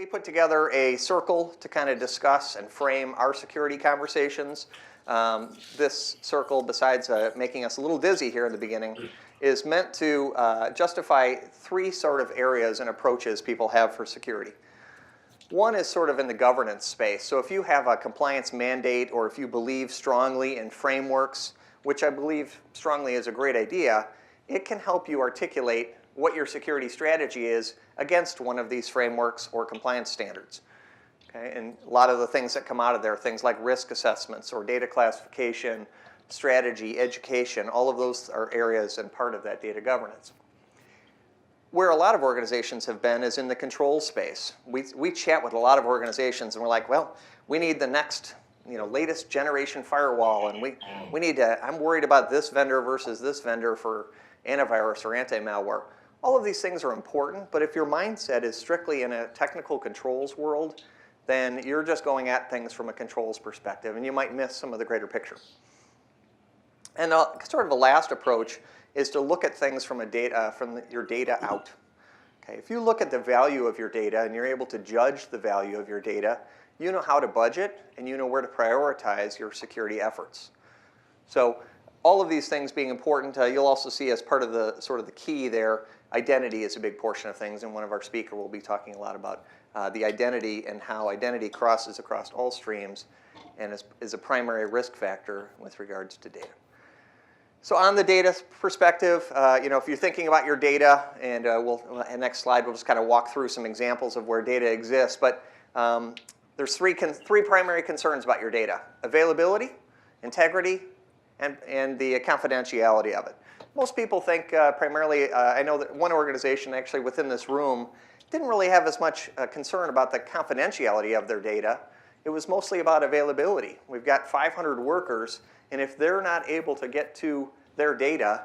We put together a circle to kind of discuss and frame our security conversations. This circle, besides making us a little dizzy here in the beginning, is meant to justify three sort of areas and approaches people have for security. One is sort of in the governance space. So if you have a compliance mandate or if you believe strongly in frameworks, which I believe strongly is a great idea, it can help you articulate what your security strategy is against one of these frameworks or compliance standards. Okay? And a lot of the things that come out of there, things like risk assessments or data classification, strategy, education, all of those are areas and part of that data governance. Where a lot of organizations have been is in the control space. We chat with a lot of organizations and we're like, well, we need the next latest generation firewall, and we need to, I'm worried about this vendor versus this vendor for antivirus or anti-malware. All of these things are important, but if your mindset is strictly in a technical controls world, then you're just going at things from a controls perspective, and you might miss some of the greater picture. And sort of a last approach is to look at things from your data out. Okay, if you look at the value of your data and you're able to judge the value of your data, you know how to budget and you know where to prioritize your security efforts. So all of these things being important, you'll also see as part of the sort of the key there, identity is a big portion of things, and one of our speakers will be talking a lot about the identity and how identity crosses across all streams and is a primary risk factor with regards to data. So on the data perspective, if you're thinking about your data, and next slide we'll just kind of walk through some examples of where data exists, but there's three primary concerns about your data: availability, integrity, and the confidentiality of it. Most people think primarily, I know that one organization actually within this room didn't really have as much concern about the confidentiality of their data. It was mostly about availability. We've got 500 workers, and if they're not able to get to their data,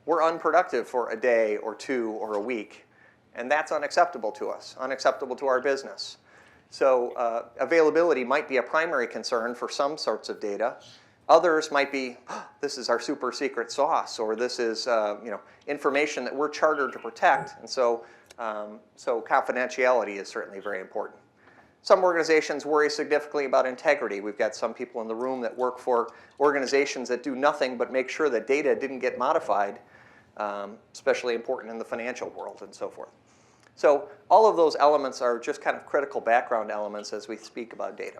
we're unproductive for a day or two or a week. And that's unacceptable to us, unacceptable to our business. So availability might be a primary concern for some sorts of data. Others might be, this is our super secret sauce, or this is information that we're chartered to protect. And so confidentiality is certainly very important. Some organizations worry significantly about integrity. We've got some people in the room that work for organizations that do nothing but make sure that data didn't get modified, especially important in the financial world and so forth. So all of those elements are just kind of critical background elements as we speak about data.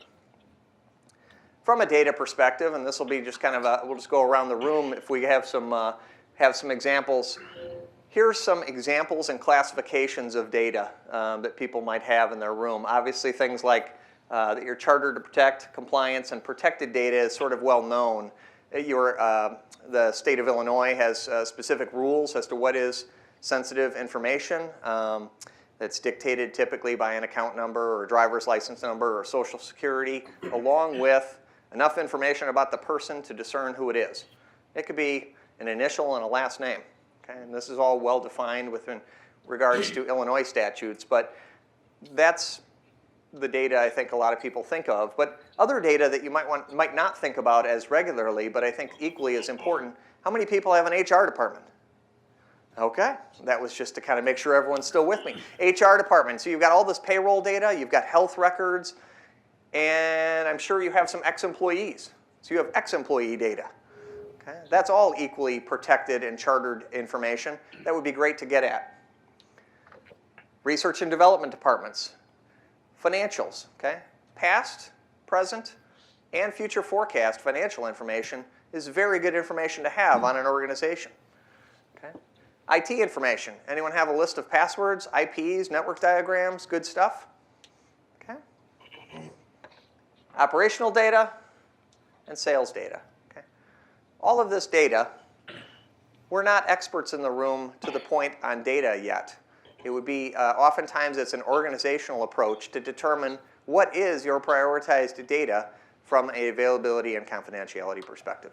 From a data perspective, and this will be just kind of we'll just go around the room if we have some examples. Here's some examples and classifications of data that people might have in their room. Obviously, things like that you're chartered to protect, compliance, and protected data is sort of well known. The state of Illinois has specific rules as to what is sensitive information that's dictated typically by an account number or driver's license number or social security, along with enough information about the person to discern who it is. It could be an initial and a last name. Okay? And this is all well defined within regards to Illinois statutes, but that's the data I think a lot of people think of. But other data that you might not think about as regularly, but I think equally as important, how many people have an HR department? Okay, that was just to kind of make sure everyone's still with me. HR department, so you've got all this payroll data, you've got health records, and I'm sure you have some ex-employees. So you have ex-employee data. Okay? That's all equally protected and chartered information. That would be great to get at. Research and development departments. Financials. Okay? Past, present, and future forecast financial information is very good information to have on an organization. Okay? IT information. Anyone have a list of passwords, IPs, network diagrams, good stuff? Okay. Operational data and sales data. Okay. All of this data, we're not experts in the room to the point on data yet. It would be, oftentimes it's an organizational approach to determine what is your prioritized data from an availability and confidentiality perspective.